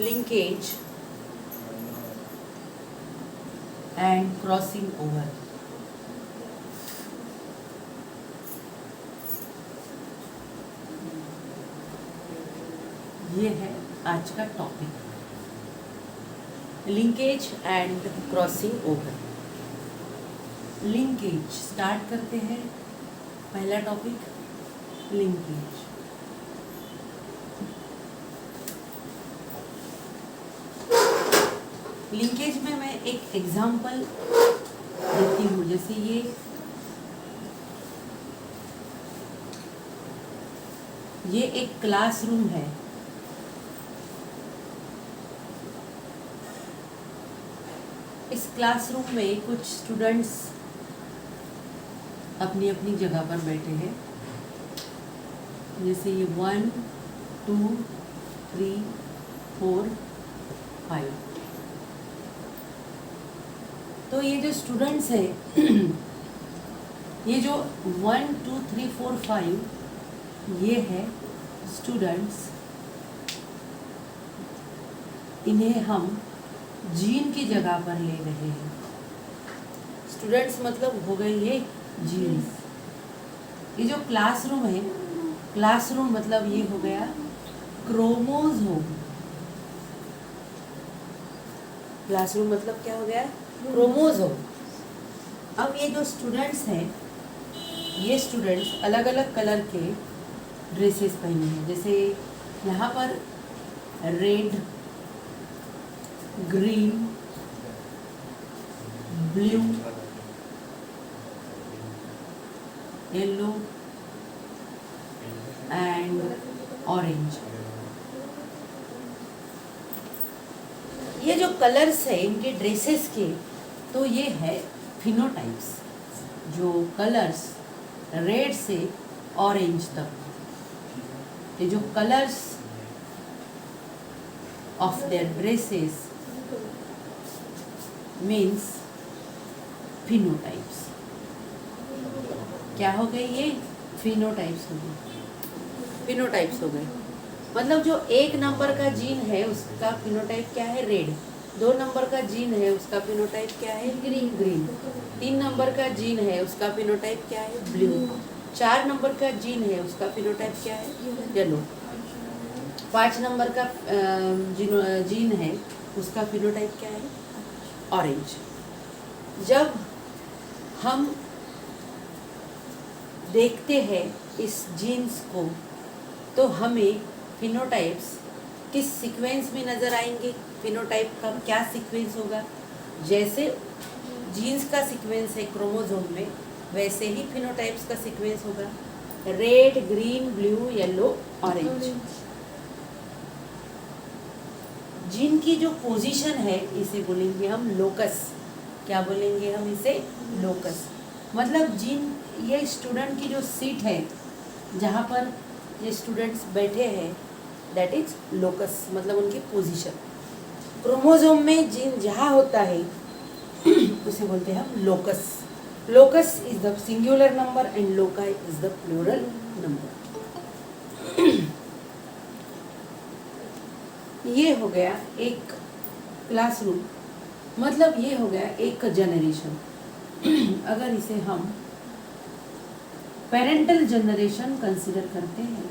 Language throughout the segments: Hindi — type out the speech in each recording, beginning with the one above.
linkage and crossing over. ये है आज का topic, linkage and crossing over. Linkage start करते हैं। पहला टॉपिक लिंकेज। लिंकेज में मैं एक एग्जांपल देती हूँ। जैसे ये एक क्लासरूम है। इस क्लासरूम में कुछ स्टूडेंट्स अपनी अपनी जगह पर बैठे हैं। जैसे ये 1 2 3 4 5। तो ये जो स्टूडेंट्स है ये जो 1 2 3 4 5 ये है स्टूडेंट्स। इन्हें हम जीन की जगह पर ले रहे हैं। स्टूडेंट्स मतलब हो गए ये जीन्स। ये जो क्लासरूम है, क्लासरूम मतलब ये हो गया क्रोमोसोम। क्लासरूम मतलब क्या हो गया? क्रोमोसोम। अब ये जो स्टूडेंट्स हैं, ये स्टूडेंट्स अलग अलग कलर के ड्रेसेस पहने हैं। जैसे यहाँ पर red, green, blue, yellow and orange. ये जो कलर्स है इनके ड्रेसेस के, तो ये है फिनोटाइप्स। जो कलर्स रेड से ऑरेंज तक, ये जो colours of their dresses means phenotypes. क्या हो गए? ये फिनोटाइप्स हो गए। फिनोटाइप्स हो गए मतलब जो 1 नंबर का जीन है उसका फिनोटाइप क्या है? रेड। 2 नंबर का जीन है उसका फिनोटाइप क्या है? ग्रीन। 3 नंबर का जीन है उसका फिनोटाइप क्या है? ब्लू। 4 नंबर का जीन है उसका फिनोटाइप क्या है? येलो। 5 नंबर का जीन है उसका फिनोटाइप क्या है? ऑरेंज। जब हम देखते हैं इस जीन्स को तो हमें फिनोटाइप्स किस सीक्वेंस में नज़र आएंगे? फिनोटाइप का क्या सीक्वेंस होगा? जैसे जीन्स का सीक्वेंस है क्रोमोसोम में, वैसे ही फिनोटाइप्स का सीक्वेंस होगा। Red, green, blue, yellow, orange. Gene की जो पोजीशन है इसे बोलेंगे हम लोकस। क्या बोलेंगे हम इसे? लोकस। मतलब जीन, ये स्टूडेंट की जो सीट है जहाँ पर ये स्टूडेंट्स बैठे हैं, दैट इज लोकस, मतलब उनकी पोजीशन। क्रोमोसोम में जीन जहाँ होता है उसे बोलते हैं हम locus. Locus is the singular number and loci is the plural number. ये हो गया एक क्लासरूम, मतलब ये हो गया एक जनरेशन। अगर इसे हम पेरेंटल जनरेशन कंसीडर करते हैं,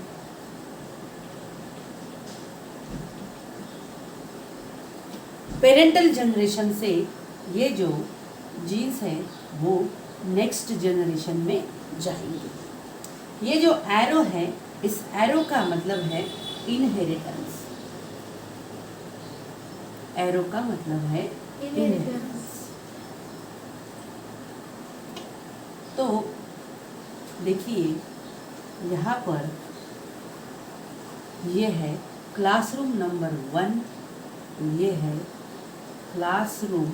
पेरेंटल जनरेशन से ये जो जीन्स है वो नेक्स्ट जनरेशन में जाएंगे। ये जो एरो है, इस एरो का मतलब है इनहेरिटेंस। एरो का मतलब है इनहेरिटेंस। तो देखिए यहाँ पर ये है क्लासरूम नंबर 1, ये है क्लासरूम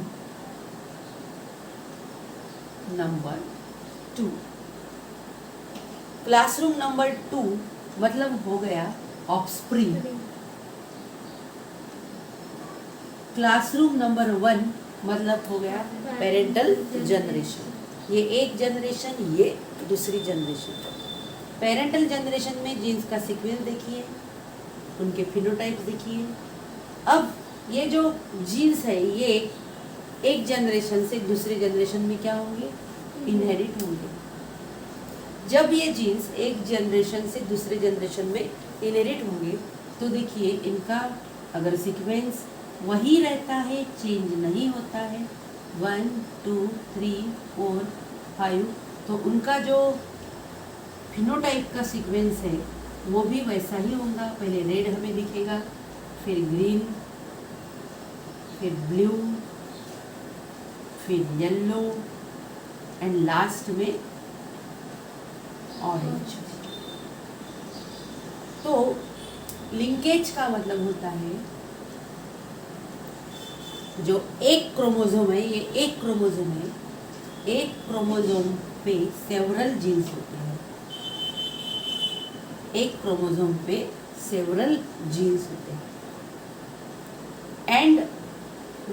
नंबर 2। क्लासरूम नंबर 2 मतलब हो गया ऑफस्प्रिंग। क्लासरूम नंबर 1 मतलब हो गया पेरेंटल जनरेशन। ये एक जनरेशन, ये दूसरी जनरेशन। पेरेंटल जनरेशन में जीन्स का सीक्वेंस देखिए, उनके फिनोटाइप्स देखिए। अब ये जो जीन्स है ये एक जनरेशन से दूसरे जनरेशन में क्या होंगे, इनहेरिट होंगे। जब ये जीन्स एक जनरेशन से दूसरे जनरेशन में इनहेरिट होंगे तो देखिए इनका अगर सीक्वेंस वही रहता है, चेंज नहीं होता है, 1 2 3 4 5, तो उनका जो फिनोटाइप का सीक्वेंस है वो भी वैसा ही होगा। पहले रेड हमें दिखेगा, फिर ग्रीन, फिर ब्लू, फिर येलो एंड लास्ट में ऑरेंज। तो लिंकेज का मतलब होता है जो एक क्रोमोसोम है, ये एक क्रोमोसोम है, एक क्रोमोसोम पे सेवरल जीन्स होते हैं, एक क्रोमोसोम पे सेवरल जीन्स होते हैं एंड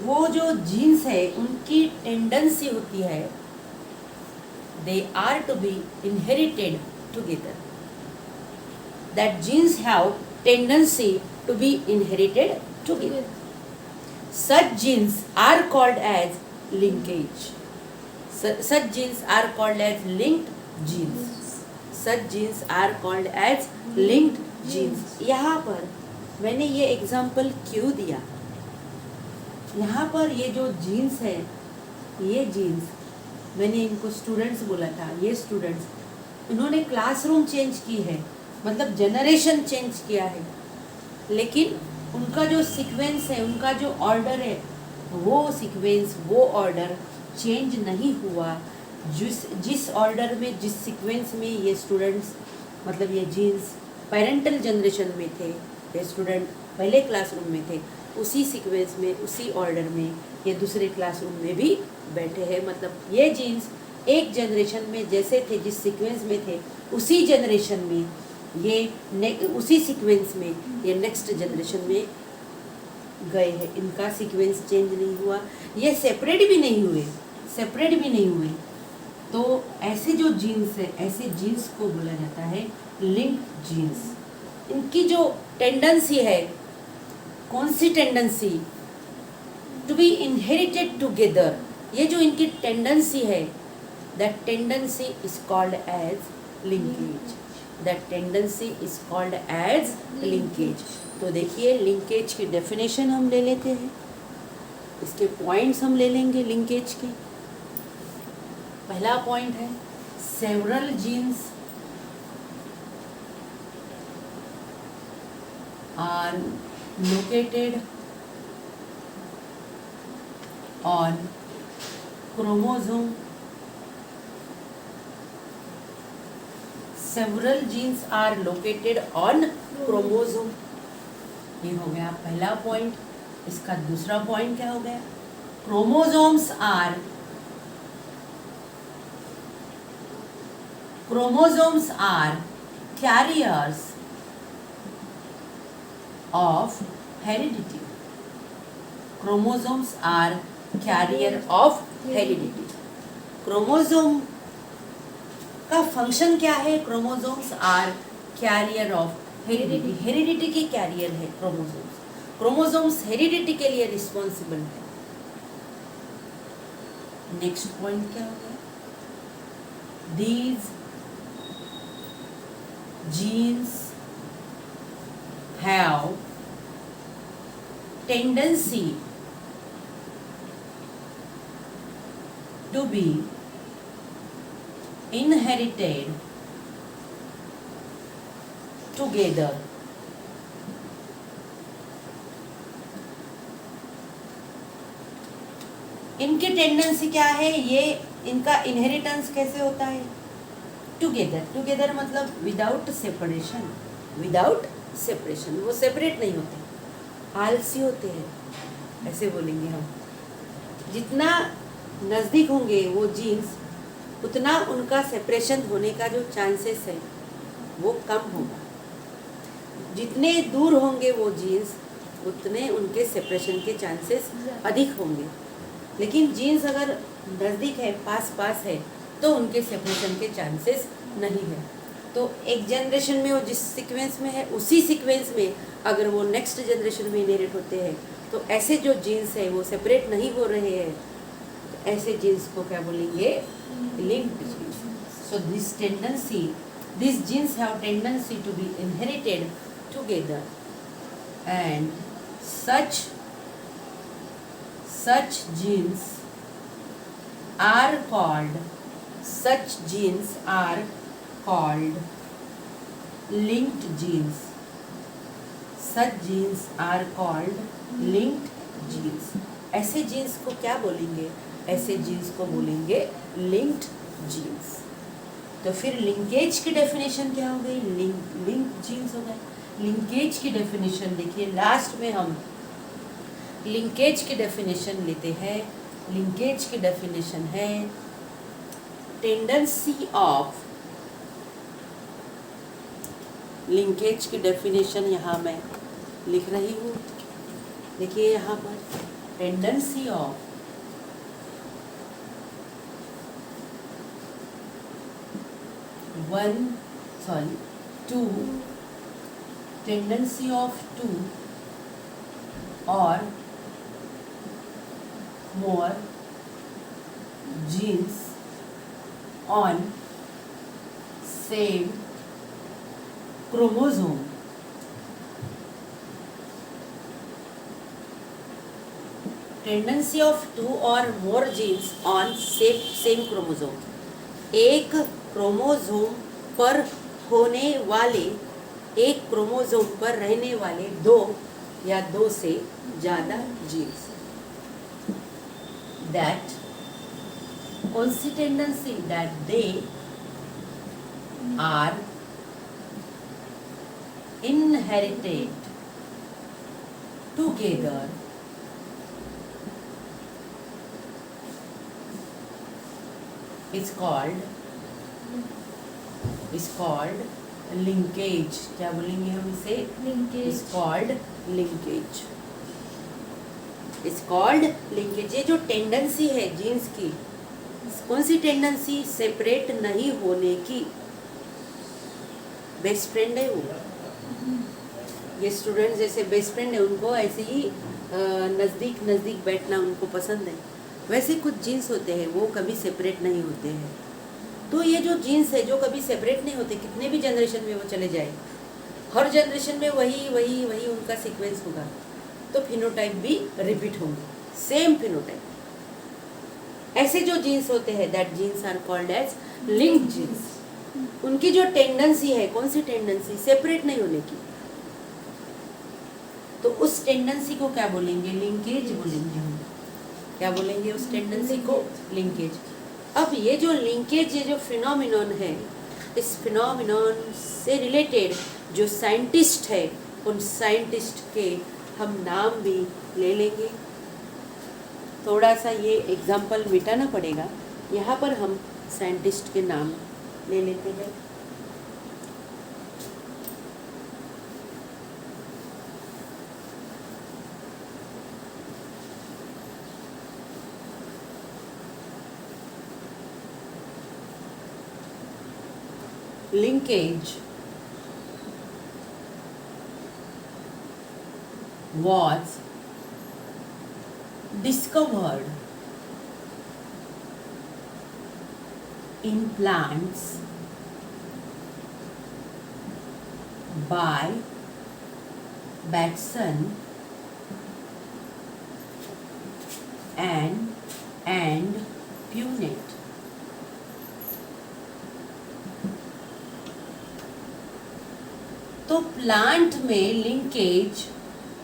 वो जो जीन्स है उनकी टेंडेंसी होती है they are to be inherited together. That genes have tendency to be inherited together. Such genes are called as linkage. Such genes are called as linked genes. Such genes are called as linked genes. यहाँ पर मैंने ये एग्जाम्पल क्यों दिया, यहाँ पर ये जो जीन्स है, ये जीन्स मैंने इनको स्टूडेंट्स बोला था, ये स्टूडेंट्स इन्होंने क्लासरूम चेंज की है, मतलब जनरेशन चेंज किया है, लेकिन उनका जो सीक्वेंस है, उनका जो ऑर्डर है, वो सीक्वेंस वो ऑर्डर चेंज नहीं हुआ। जिस ऑर्डर में, जिस सीक्वेंस में ये स्टूडेंट्स, मतलब ये जीन्स पेरेंटल जनरेशन में थे, ये स्टूडेंट पहले क्लासरूम में थे, उसी सीक्वेंस में, उसी ऑर्डर में ये दूसरे क्लासरूम में भी बैठे हैं। मतलब ये जीन्स एक जनरेशन में जैसे थे, जिस सीक्वेंस में थे, उसी जनरेशन में ये उसी सीक्वेंस में ये नेक्स्ट जनरेशन में गए हैं। इनका सीक्वेंस चेंज नहीं हुआ, ये सेपरेट भी नहीं हुए। तो ऐसे जो जीन्स है, ऐसे जीन्स को बोला जाता है लिंक जीन्स। इनकी जो टेंडेंसी है, कौन सी tendency, to be inherited together, ये जो इनकी टेंडेंसी है, that tendency is called as linkage. That tendency is called as linkage. तो देखिए लिंकेज की डेफिनेशन हम ले लेते हैं, इसके पॉइंट्स हम ले लेंगे लिंकेज के। पहला पॉइंट है several genes are located on chromosome. Several genes are located on chromosome. ये हो गया पहला पॉइंट। इसका दूसरा पॉइंट क्या हो गया, chromosomes are carriers of heredity. Chromosomes are carrier of heredity. Chromosome का फंक्शन क्या है, chromosomes are carrier of heredity. Heredity के कैरियर है क्रोमोसोम्स। क्रोमोसोम्स हेरिडिटी के लिए रिस्पॉन्सिबल है। नेक्स्ट पॉइंट क्या हो गया, these genes have tendency to be inherited together. इनकी टेंडेंसी क्या है, ये इनका इनहेरिटेंस कैसे होता है, टुगेदर मतलब विदाउट सेपरेशन। वो सेपरेट नहीं होते, आलसी होते हैं, ऐसे बोलेंगे हम। जितना नज़दीक होंगे वो जीन्स, उतना उनका सेपरेशन होने का जो चांसेस है वो कम होगा। जितने दूर होंगे वो जीन्स, उतने उनके सेपरेशन के चांसेस अधिक होंगे। लेकिन जीन्स अगर नज़दीक है, पास है, तो उनके सेपरेशन के चांसेस नहीं है। तो एक जनरेशन में वो जिस सीक्वेंस में है उसी सीक्वेंस में अगर वो नेक्स्ट जनरेशन में इनहेरिट होते हैं तो ऐसे जो जीन्स है वो सेपरेट नहीं हो रहे हैं, तो ऐसे जीन्स को क्या बोलेंगे? Linked genes. So these genes have tendency to be inherited together, and such genes are called linked genes. Such genes are called linked genes. ऐसे जीन्स को क्या बोलेंगे? ऐसे जीन्स को बोलेंगे लिंक्ड जीन्स. तो फिर लिंकेज की डेफिनेशन क्या हो गई? लिंक जीन्स हो गए. लिंकेज की डेफिनेशन देखिए, लास्ट में हम लिंकेज की डेफिनेशन लेते हैं. लिंकेज की डेफिनेशन है टेंडेंसी ऑफ. लिंकेज की डेफिनेशन यहाँ मैं लिख रही हूँ. देखिए यहाँ पर tendency of tendency of two or more genes on same chromosome. Tendency of two or more genes on same chromosome. एक क्रोमोसोम पर होने वाले, एक क्रोमोसोम पर रहने वाले दो या दो से ज़्यादा जीन्स. दैट कौन सी tendency? That they are inherited together is called linkage. क्या बोलेंगे हम इसे? Linkage. is called linkage. is called linkage. ये जो टेंडेंसी है जीन्स की, कौन सी टेंडेंसी? सेपरेट नहीं होने की. बेस्ट फ्रेंड है वो. ये स्टूडेंट जैसे बेस्ट फ्रेंड है, उनको ऐसे ही नज़दीक बैठना उनको पसंद है. वैसे कुछ जीन्स होते हैं वो कभी सेपरेट नहीं होते हैं. तो ये जो जीन्स है जो कभी सेपरेट नहीं होते, कितने भी जनरेशन में वो चले जाए, हर जनरेशन में वही उनका सीक्वेंस होगा. तो फिनोटाइप भी रिपीट होंगे, सेम फिनोटाइप. ऐसे जो जीन्स होते हैं that genes are called as linked genes. उनकी जो टेंडेंसी है, कौन सी टेंडेंसी? सेपरेट नहीं होने की. तो उस टेंडेंसी को क्या बोलेंगे? लिंकेज बोलेंगे हम. क्या बोलेंगे उस टेंडेंसी को? लिंकेज. अब ये जो लिंकेज, ये जो फिनोमिनन है, इस फिनोमिनन से रिलेटेड जो साइंटिस्ट है, उन साइंटिस्ट के हम नाम भी ले लेंगे. थोड़ा सा ये एग्जाम्पल मिटाना पड़ेगा. यहाँ पर हम साइंटिस्ट के नाम ले लेते हैं. Linkage was discovered in plants by Batson and Punnett. तो प्लांट में लिंकेज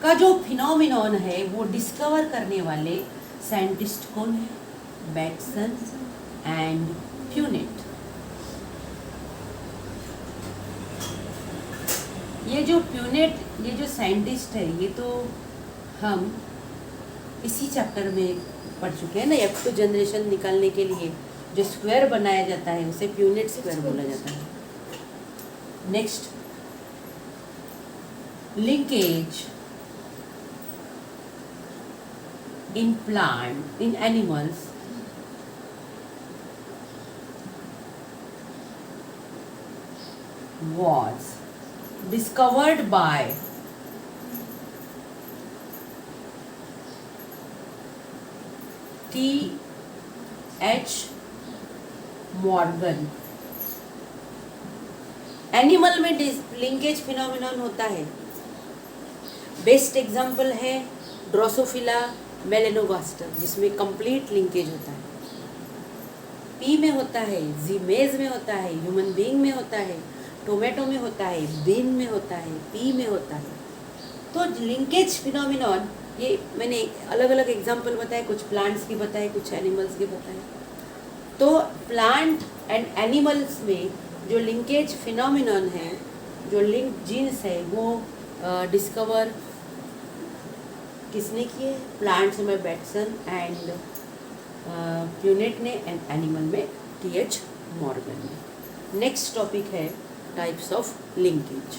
का जो फिनोमिनन है वो डिस्कवर करने वाले साइंटिस्ट कौन है? Bateson and Punnett. ये जो प्यूनेट, ये जो साइंटिस्ट है, ये तो हम इसी चैप्टर में पढ़ चुके हैं ना. F2 जनरेशन निकालने के लिए जो स्क्वायर बनाया जाता है उसे प्यूनेट स्क्वायर बोला जाता है. Next, linkage in animals was discovered by T.H. Morgan. Animal में लिंकेज फिनोमिनन होता है। बेस्ट एग्जाम्पल है ड्रोसोफिला मेलेनोगास्टर, जिसमें कंप्लीट लिंकेज होता है। पी में होता है, जीमेज में होता है, ह्यूमन बीइंग में होता है, टोमेटो में होता है, बीन में होता है, पी में होता है। तो लिंकेज फिनोमिनन, ये मैंने अलग अलग एग्जाम्पल बताए, कुछ प्लांट्स की बताए, कुछ एनिमल्स की बताए। तो प्लांट एंड एनिमल्स में जो लिंकेज फिनोमिनन है, जो लिंक जीन्स है, वो डिस्कवर किसने किए? प्लांट्स में बेटसन एंड प्यूनेट ने, एंड एनिमल में T.H. मॉर्गन ने। नेक्स्ट टॉपिक है टाइप्स ऑफ लिंकेज।